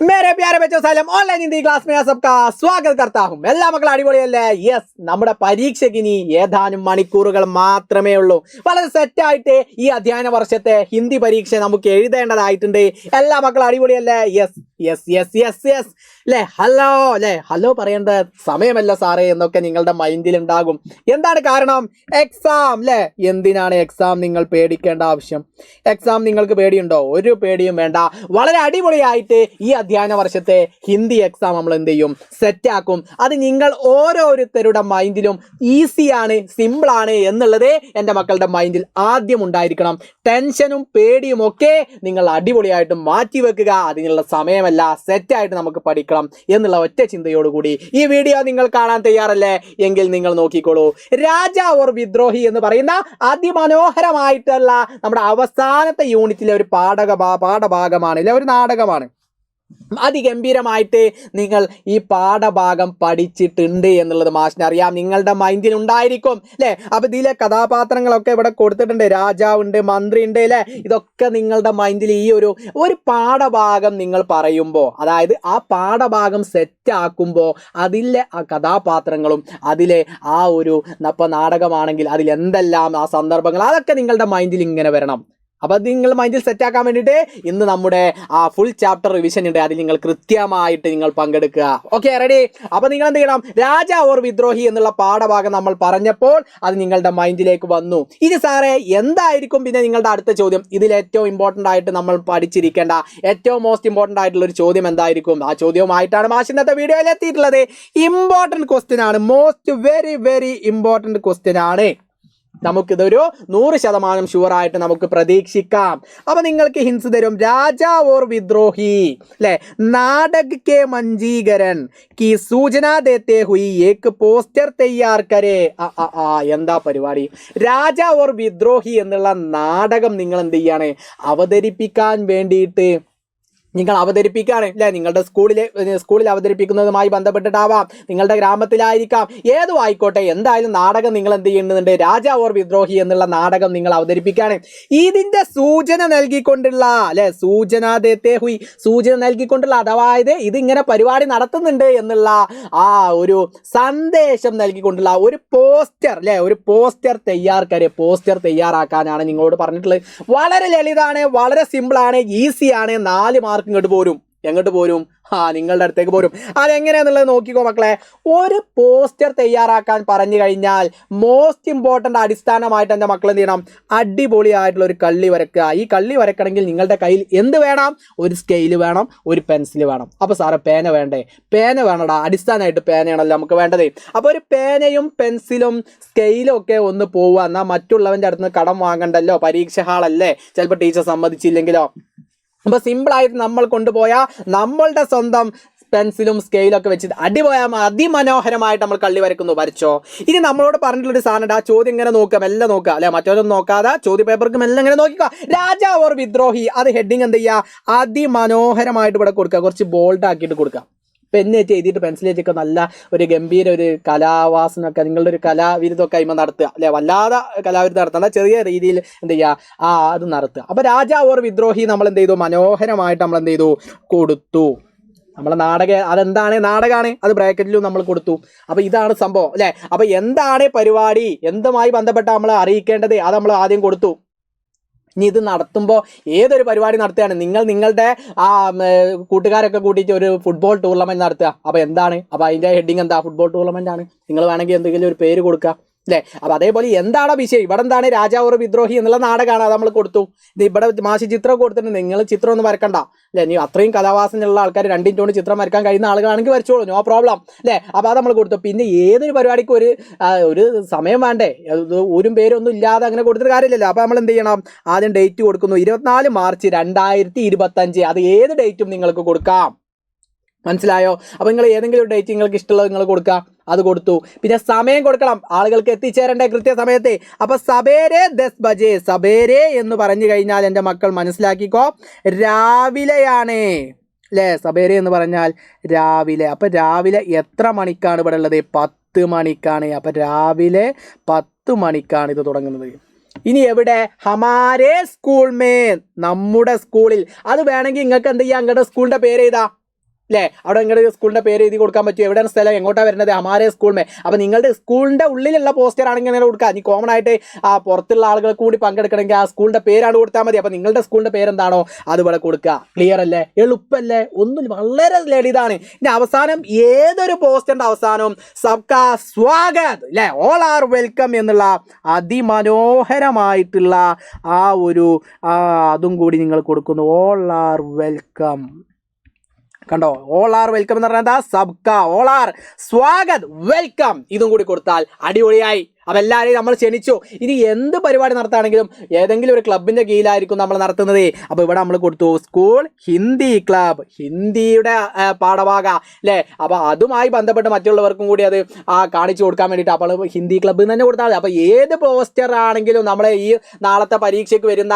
मेरे प्यारे बच्चों सालम ऑनलाइन हिंदी क्लास में सबका स्वागत करता हूं. എല്ലാ മക്കളും അടിപൊളിയല്ലേ? യെസ്, നമ്മുടെ പരീക്ഷയ്ക്ക് ഇനി ഏതാനും മണിക്കൂറുകൾ മാത്രമേ ഉള്ളൂ. വളരെ സെറ്റായിട്ട് ഈ അധ്യയന വർഷത്തെ ഹിന്ദി പരീക്ഷ നമുക്ക് എഴുതേണ്ടതായിട്ടുണ്ട്. എല്ലാ മക്കളും അടിപൊളിയല്ലേ? Yes yes yes yes yes അല്ലേ? ഹലോ പറയേണ്ട സമയമല്ല സാറേ എന്നൊക്കെ നിങ്ങളുടെ മൈൻഡിൽ ഉണ്ടാകും. എന്താണ് കാരണം? എക്സാം അല്ലേ? എന്തിനാണ് എക്സാം നിങ്ങൾ പേടിക്കേണ്ട ആവശ്യം? എക്സാം നിങ്ങൾക്ക് പേടിയുണ്ടോ? ഒരു പേടിയും വേണ്ട. വളരെ അടിപൊളിയായിട്ട് ഈ അധ്യയന വർഷത്തെ ഹിന്ദി എക്സാം നമ്മൾ എന്ത് ചെയ്യും? സെറ്റാക്കും. അത് നിങ്ങൾ ഓരോരുത്തരുടെ മൈൻഡിലും ഈസിയാണ്, സിമ്പിളാണ് എന്നുള്ളത് എൻ്റെ മക്കളുടെ മൈൻഡിൽ ആദ്യം ഉണ്ടായിരിക്കണം. ടെൻഷനും പേടിയും ഒക്കെ നിങ്ങൾ അടിപൊളിയായിട്ട് മാറ്റി വെക്കുക. അതിനുള്ള സമയമല്ല, സെറ്റായിട്ട് നമുക്ക് പഠിക്കണം എന്നുള്ള ഒറ്റ ചിന്തയോടുകൂടി ഈ വീഡിയോ നിങ്ങൾ കാണാൻ തയ്യാറല്ലേ? എങ്കിൽ നിങ്ങൾ നോക്കിക്കോളൂ. രാജാ ഓർ വിദ്രോഹി എന്ന് പറയുന്ന അതിമനോഹരമായിട്ടുള്ള നമ്മുടെ അവസാനത്തെ യൂണിറ്റിലെ ഒരു പാഠഭാഗമാണ്, അല്ലെ? ഒരു നാടകമാണ്. അതിഗംഭീരമായിട്ട് നിങ്ങൾ ഈ പാഠഭാഗം പഠിച്ചിട്ടുണ്ട് എന്നുള്ളത് മാഷിന് അറിയാം, നിങ്ങളുടെ മൈൻഡിൽ ഉണ്ടായിരിക്കും അല്ലേ? അപ്പൊ ഇതിലെ കഥാപാത്രങ്ങളൊക്കെ ഇവിടെ കൊടുത്തിട്ടുണ്ട്. രാജാവുണ്ട്, മന്ത്രി ഉണ്ട് അല്ലേ? ഇതൊക്കെ നിങ്ങളുടെ മൈൻഡിൽ ഈ ഒരു പാഠഭാഗം നിങ്ങൾ പറയുമ്പോൾ, അതായത് ആ പാഠഭാഗം സെറ്റ് ആക്കുമ്പോൾ അതിലെ ആ കഥാപാത്രങ്ങളും അതിലെ ആ ഒരു നാടകമാണെങ്കിൽ അതിൽ എന്തെല്ലാം ആ സന്ദർഭങ്ങൾ അതൊക്കെ നിങ്ങളുടെ മൈൻഡിൽ ഇങ്ങനെ വരണം. അപ്പോൾ അത് നിങ്ങൾ മൈൻഡിൽ സെറ്റാക്കാൻ വേണ്ടിയിട്ട് ഇന്ന് നമ്മുടെ ആ ഫുൾ ചാപ്റ്റർ റിവിഷൻ ഉണ്ട്. അതിൽ നിങ്ങൾ കൃത്യമായിട്ട് നിങ്ങൾ പങ്കെടുക്കുക. Okay, ready? അപ്പോൾ നിങ്ങൾ എന്ത് ചെയ്യണം? രാജാ ഓർ വിദ്രോഹി എന്നുള്ള പാഠഭാഗം നമ്മൾ പറഞ്ഞപ്പോൾ അത് നിങ്ങളുടെ മൈൻഡിലേക്ക് വന്നു. ഇനി സാറേ എന്തായിരിക്കും പിന്നെ നിങ്ങളുടെ അടുത്ത ചോദ്യം? ഇതിൽ ഏറ്റവും ഇമ്പോർട്ടൻ്റ് ആയിട്ട് നമ്മൾ പഠിച്ചിരിക്കേണ്ട ഏറ്റവും മോസ്റ്റ് ഇമ്പോർട്ടൻ്റ് ആയിട്ടുള്ള ഒരു ചോദ്യം എന്തായിരിക്കും? ആ ചോദ്യവുമായിട്ടാണ് മാഷ് ഇന്നത്തെ വീഡിയോയിൽ എത്തിയിട്ടുള്ളത്. ഇമ്പോർട്ടൻറ്റ് ക്വസ്റ്റ്യൻ ആണ്, most very very important question ആണ്. നമുക്കിതൊരു 100% ഷുവറായിട്ട് നമുക്ക് പ്രതീക്ഷിക്കാം. അപ്പൊ നിങ്ങൾക്ക് ഹിൻസ് തരും. രാജാ ഓർ വിദ്രോഹി അല്ലെ, നാടക കെ മഞ്ജീകരൻ की सूचना देते हुई एक പോസ്റ്റർ തയ്യാർ കരേ. എന്താ പരിപാടി? രാജാ ഓർ വിദ്രോഹി എന്നുള്ള നാടകം നിങ്ങൾ എന്ത് ചെയ്യാണ്? അവതരിപ്പിക്കാൻ വേണ്ടിയിട്ട് നിങ്ങൾ അവതരിപ്പിക്കുകയാണ് അല്ലേ? നിങ്ങളുടെ സ്കൂളിൽ അവതരിപ്പിക്കുന്നതുമായി ബന്ധപ്പെട്ടിട്ടാവാം, നിങ്ങളുടെ ഗ്രാമത്തിലായിരിക്കാം, ഏതും ആയിക്കോട്ടെ. എന്തായാലും നാടകം നിങ്ങൾ എന്ത് ചെയ്യുന്നുണ്ട്? രാജാ ഓർ വിദ്രോഹി എന്നുള്ള നാടകം നിങ്ങൾ അവതരിപ്പിക്കുകയാണ്. ഇതിന്റെ സൂചന നൽകിക്കൊണ്ടുള്ള അല്ലെ, സൂചന നൽകിക്കൊണ്ടുള്ള, അതായത് ഇതിങ്ങനെ പരിപാടി നടത്തുന്നുണ്ട് എന്നുള്ള ആ ഒരു സന്ദേശം നൽകിക്കൊണ്ടുള്ള ഒരു പോസ്റ്റർ അല്ലെ, ഒരു പോസ്റ്റർ തയ്യാറാക്കാനാണ് നിങ്ങളോട് പറഞ്ഞിട്ടുള്ളത്. വളരെ ലളിതമാണ്, വളരെ സിമ്പിളാണ്, ഈസിയാണ്. 4 മാർക്ക് എങ്ങോട്ട് പോരും? നിങ്ങളുടെ അടുത്തേക്ക് പോരും. അതെങ്ങനെയാന്നുള്ളത് നോക്കിക്കോ മക്കളെ. ഒരു പോസ്റ്റർ തയ്യാറാക്കാൻ പറഞ്ഞു കഴിഞ്ഞാൽ മോസ്റ്റ് ഇമ്പോർട്ടൻ്റ് അടിസ്ഥാനമായിട്ട് എൻ്റെ മക്കൾ എന്ത് ചെയ്യണം? അടിപൊളിയായിട്ടുള്ള ഒരു കള്ളി വരയ്ക്കുക. ഈ കള്ളി വരയ്ക്കണമെങ്കിൽ നിങ്ങളുടെ കയ്യിൽ എന്ത് വേണം? ഒരു സ്കെയിൽ വേണം, ഒരു പെൻസിൽ വേണം. അപ്പോൾ സാറേ പേന വേണ്ടേ? പേന വേണടാ, അടിസ്ഥാനമായിട്ട് പേനയാണല്ലോ നമുക്ക് വേണ്ടത്. അപ്പോൾ ഒരു പേനയും പെൻസിലും സ്കെയിലും ഒക്കെ ഒന്ന് പോവുക. എന്നാൽ മറ്റുള്ളവൻ്റെ അടുത്ത് നിന്ന് കടം വാങ്ങണ്ടല്ലോ, പരീക്ഷ ഹാളല്ലേ, ചിലപ്പോൾ ടീച്ചർ സമ്മതിച്ചില്ലെങ്കിലോ. അപ്പോൾ സിമ്പിളായിട്ട് നമ്മൾ കൊണ്ടുപോയ നമ്മളുടെ സ്വന്തം പെൻസിലും സ്കെയിലും ഒക്കെ വെച്ച് അതിമനോഹരമായിട്ട് നമ്മൾ കള്ളി വരച്ചോ. ഇനി നമ്മളോട് പറഞ്ഞിട്ടുള്ളൊരു സാധനം, ആ ചോദ്യം ഇങ്ങനെ നോക്കുക, മെല്ലെ നോക്കുക അല്ലെ, മറ്റൊന്നും നോക്കാതെ ചോദ്യ പേപ്പർക്ക് മെല്ലെ ഇങ്ങനെ നോക്കിക്കോ. രാജാ ഓർ വിദ്രോഹി, അത് ഹെഡിങ് എന്ത് ചെയ്യുക? അതിമനോഹരമായിട്ട് ഇവിടെ കൊടുക്കുക, കുറച്ച് ബോൾഡ് ആക്കിയിട്ട് കൊടുക്കുക. പെന്നേറ്റ് എഴുതിയിട്ട് പെൻസിലേറ്റൊക്കെ നല്ല ഒരു ഗംഭീര ഒരു കലാവാസനൊക്കെ, നിങ്ങളുടെ ഒരു കലാവിരുദ്ധമൊക്കെ അതിമ നടത്തുക അല്ലെ. വല്ലാതെ കലാവിരുദ്ധം നടത്തേണ്ട, ചെറിയ രീതിയിൽ എന്ത് ചെയ്യുക? അത് നടത്തുക. അപ്പോൾ രാജാ ഓർ വിദ്രോഹി നമ്മൾ എന്ത് ചെയ്തു? മനോഹരമായിട്ട് നമ്മൾ എന്ത് ചെയ്തു? കൊടുത്തു. നമ്മളെ അതെന്താണ്? നാടകമാണ്, അത് ബ്രാക്കറ്റിലും നമ്മൾ കൊടുത്തു. അപ്പോൾ ഇതാണ് സംഭവം അല്ലേ? അപ്പോൾ എന്താണ് പരിപാടി, എന്തുമായി ബന്ധപ്പെട്ട നമ്മൾ അറിയിക്കേണ്ടത്, അത് നമ്മൾ ആദ്യം കൊടുത്തു. ഇനി ഇത് നടത്തുമ്പോൾ ഏതൊരു പരിപാടി നടത്തുകയാണ്, നിങ്ങളുടെ ആ കൂട്ടുകാരൊക്കെ കൂട്ടിയിട്ട് ഒരു ഫുട്ബോൾ ടൂർണമെൻറ്റ് നടത്തുക. അപ്പോൾ എന്താണ്? അപ്പോൾ അതിൻ്റെ ഹെഡിങ് എന്താ? ഫുട്ബോൾ ടൂർണമെൻ്റ് ആണ്. നിങ്ങൾ വേണമെങ്കിൽ എന്തെങ്കിലും ഒരു പേര് കൊടുക്കുക അല്ലേ? അപ്പോൾ അതേപോലെ എന്താണോ വിഷയം, ഇവിടെ എന്താണ്? രാജാ ഓർ വിദ്രോഹി എന്നുള്ള നാടകമാണ്, അത് നമ്മൾ കൊടുത്തു. ഇത് ഇവിടെ മാഷി ചിത്രം കൊടുത്തിട്ടുണ്ട്, നിങ്ങൾ ചിത്രം ഒന്നും വരക്കണ്ട അല്ലേ. നീ അത്രയും കലാവാസനയുള്ള ആൾക്കാർ 2 ടോൺ ചിത്രം വരക്കാൻ കഴിയുന്ന ആളുകളാണെങ്കിൽ വരച്ചോളൂ, നോ പ്രോബ്ലം അല്ലേ. അപ്പോൾ അത് നമ്മൾ കൊടുത്തു. പിന്നെ ഏതൊരു പരിപാടിക്കും ഒരു സമയം വേണ്ടേ? ഒരു പേരൊന്നും ഇല്ലാതെ അങ്ങനെ കൊടുത്തിട്ട് കാര്യമില്ലല്ലോ. അപ്പോൾ നമ്മൾ എന്ത് ചെയ്യണം? ആദ്യം ഡേറ്റ് കൊടുക്കുന്നു, 24 മാർച്ച് 2025. അത് ഏത് ഡേറ്റും നിങ്ങൾക്ക് കൊടുക്കാം, മനസ്സിലായോ? അപ്പോൾ നിങ്ങൾ ഏതെങ്കിലും ഒരു ഡേറ്റ് നിങ്ങൾക്ക് ഇഷ്ടമുള്ളത് നിങ്ങൾ കൊടുക്കുക, അത് കൊടുത്തു. പിന്നെ സമയം കൊടുക്കണം, ആളുകൾക്ക് എത്തിച്ചേരേണ്ട കൃത്യസമയത്ത്. അപ്പോൾ സബേരെ 10 ബജെ, സബേരെ എന്ന് പറഞ്ഞു കഴിഞ്ഞാൽ എൻ്റെ മക്കൾ മനസ്സിലാക്കിക്കോ, രാവിലെയാണ് അല്ലേ? സബേരെ എന്ന് പറഞ്ഞാൽ രാവിലെ. അപ്പോൾ രാവിലെ എത്ര മണിക്കാണ് ഇവിടെ ഉള്ളത്? 10 മണിക്കാണ്. അപ്പോൾ രാവിലെ 10 മണിക്കാണ് ഇത് തുടങ്ങുന്നത്. ഇനി എവിടെ? ഹമാരേ സ്കൂൾ മേ, നമ്മുടെ സ്കൂളിൽ. അത് വേണമെങ്കിൽ നിങ്ങൾക്ക് എന്ത് ചെയ്യാം? നിങ്ങളുടെ സ്കൂളിൻ്റെ പേര് എഴുതാ അല്ലേ? അവിടെ നിങ്ങളുടെ സ്കൂളിൻ്റെ പേര് എഴുതി കൊടുക്കാൻ പറ്റും. എവിടെയാണ് സ്ഥലം, എങ്ങോട്ടാണ് വരുന്നത്, ഹമാരെ സ്കൂളിമേ. അപ്പോൾ നിങ്ങളുടെ സ്കൂളിൻ്റെ ഉള്ളിലുള്ള പോസ്റ്റർ ആണെങ്കിൽ അങ്ങനെ കൊടുക്കുക. ഇനി കോമൺ ആയിട്ട് പുറത്തുള്ള ആളുകൾക്ക് കൂടി പങ്കെടുക്കണമെങ്കിൽ ആ സ്കൂളിൻ്റെ പേരാണ് കൊടുത്താൽ മതി. അപ്പോൾ നിങ്ങളുടെ സ്കൂളിൻ്റെ പേരെന്താണോ അത് ഇവിടെ കൊടുക്കുക. ക്ലിയർ അല്ലേ? എളുപ്പമല്ലേ? ഒന്നും വളരെ ലളിതാണ്. ഇനി അവസാനം ഏതൊരു പോസ്റ്ററിൻ്റെ അവസാനവും സബ്കാ സ്വാഗത് അല്ലേ, ഓൾ ആർ വെൽക്കം എന്നുള്ള അതിമനോഹരമായിട്ടുള്ള ആ ഒരു അതും കൂടി നിങ്ങൾ കൊടുക്കുന്നു. All are welcome. കണ്ടോ, ഓൾ ആർ വെൽക്കം എന്ന് പറഞ്ഞാൽ എന്താ? സബ്കാ ഓൾ ആർ സ്വാഗത് വെൽക്കം ഇതും കൂടി കൊടുത്താൽ അടിപൊളിയായി. അപ്പം എല്ലാവരെയും നമ്മൾ ക്ഷണിച്ചു. ഇനി എന്ത് പരിപാടി നടത്തുകയാണെങ്കിലും ഏതെങ്കിലും ഒരു ക്ലബിൻ്റെ കീഴിലായിരിക്കും നമ്മൾ നടത്തുന്നത്. അപ്പോൾ ഇവിടെ നമ്മൾ കൊടുത്തു സ്കൂൾ ഹിന്ദി ക്ലബ്, ഹിന്ദിയുടെ പാഠഭാഗ അല്ലേ. അപ്പോൾ അതുമായി ബന്ധപ്പെട്ട് മറ്റുള്ളവർക്കും കൂടി അത് കാണിച്ചു കൊടുക്കാൻ വേണ്ടിയിട്ട് അപ്പോൾ ഹിന്ദി ക്ലബ്ബ് തന്നെ കൊടുത്താൽ മതി. അപ്പോൾ ഏത് പോസ്റ്റർ ആണെങ്കിലും നമ്മളെ ഈ നാളത്തെ പരീക്ഷയ്ക്ക് വരുന്ന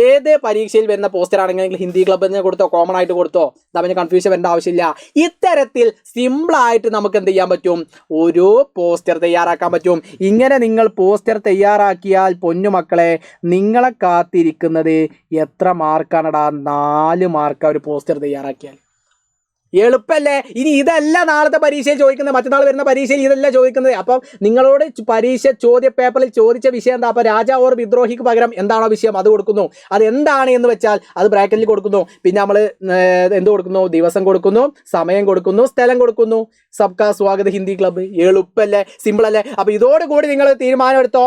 ഏത് പരീക്ഷയിൽ വരുന്ന പോസ്റ്റർ ആണെങ്കിലും ഹിന്ദി ക്ലബ്ബ് തന്നെ കൊടുത്തോ, കോമൺ ആയിട്ട് കൊടുത്തോ. അതിന് കൺഫ്യൂഷൻ വരേണ്ട ആവശ്യമില്ല. ഇത്തരത്തിൽ സിമ്പിളായിട്ട് നമുക്ക് എന്ത് ചെയ്യാൻ പറ്റും? ഒരു പോസ്റ്റർ തയ്യാറാക്കാൻ പറ്റും. ഇങ്ങനെ നിങ്ങൾ പോസ്റ്റർ തയ്യാറാക്കിയാൽ പൊന്നുമക്കളെ നിങ്ങളെ കാത്തിരിക്കുന്നത് എത്ര മാർക്കാണടാ? 4 മാർക്ക് ഒരു പോസ്റ്റർ തയ്യാറാക്കിയാൽ. എളുപ്പമല്ലേ? ഇനി ഇതല്ല നാളത്തെ പരീക്ഷയിൽ ചോദിക്കുന്നത്, മറ്റന്നാൾ വരുന്ന പരീക്ഷയിൽ ഇതല്ല ചോദിക്കുന്നത്. അപ്പം നിങ്ങളോട് പരീക്ഷ ചോദ്യ പേപ്പറിൽ ചോദിച്ച വിഷയം എന്താ? അപ്പോൾ രാജ ഓർ വിദ്രോഹിക്ക് പകരം എന്താണോ വിഷയം അത് കൊടുക്കുന്നു. അത് എന്താണ് എന്ന് വെച്ചാൽ അത് ബ്രാക്കറ്റിൽ കൊടുക്കുന്നു. പിന്നെ നമ്മൾ എന്ത് കൊടുക്കുന്നു? ദിവസം കൊടുക്കുന്നു, സമയം കൊടുക്കുന്നു, സ്ഥലം കൊടുക്കുന്നു. സബ്കാ സ്വാഗത് ഹിന്ദി ക്ലബ്ബ്. എളുപ്പമല്ലേ? സിമ്പിൾ അല്ലേ? അപ്പോൾ ഇതോടുകൂടി നിങ്ങൾ തീരുമാനം എടുത്തോ,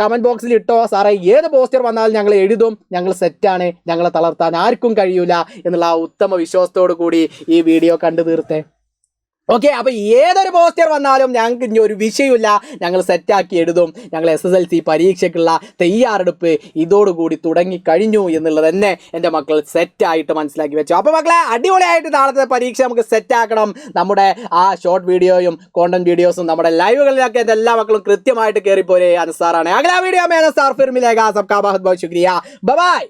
കമൻറ്റ് ബോക്സിൽ ഇട്ടോ. സാറേ ഏത് പോസ്റ്റർ വന്നാലും ഞങ്ങൾ എഴുതും, ഞങ്ങൾ സെറ്റാണ്, ഞങ്ങളെ തളർത്താൻ ആർക്കും കഴിയൂല എന്നുള്ള ആ ഉത്തമ വിശ്വാസത്തോടു കൂടി ഈ വീഡിയോ കണ്ടു തീർത്തേ. ഓക്കെ, അപ്പോൾ ഏതൊരു പോസ്റ്റർ വന്നാലും ഞങ്ങൾക്ക് ഇനി ഒരു വിഷയമില്ല, ഞങ്ങൾ സെറ്റാക്കി എഴുതും. ഞങ്ങൾ SSLC പരീക്ഷയ്ക്കുള്ള തയ്യാറെടുപ്പ് ഇതോടുകൂടി തുടങ്ങിക്കഴിഞ്ഞു എന്നുള്ളത് തന്നെ എൻ്റെ മക്കൾ സെറ്റായിട്ട് മനസ്സിലാക്കി വെച്ചു. അപ്പോൾ മക്കളെ അടിപൊളിയായിട്ട് നാളത്തെ പരീക്ഷ നമുക്ക് സെറ്റാക്കണം. നമ്മുടെ ആ ഷോർട്ട് വീഡിയോയും കോണ്ടന്റ് വീഡിയോസും നമ്മുടെ ലൈവുകളിലൊക്കെ എൻ്റെ എല്ലാ മക്കളും കൃത്യമായിട്ട് കയറിപ്പോരെ. അൻസാറാണ്. അഗലാ വീഡിയോ മേ അൻസാർ ഫിർ മിലേഗാ. സബ്കാ ബഹുത് ബഹുത് ശുക്രിയ. Bye bye.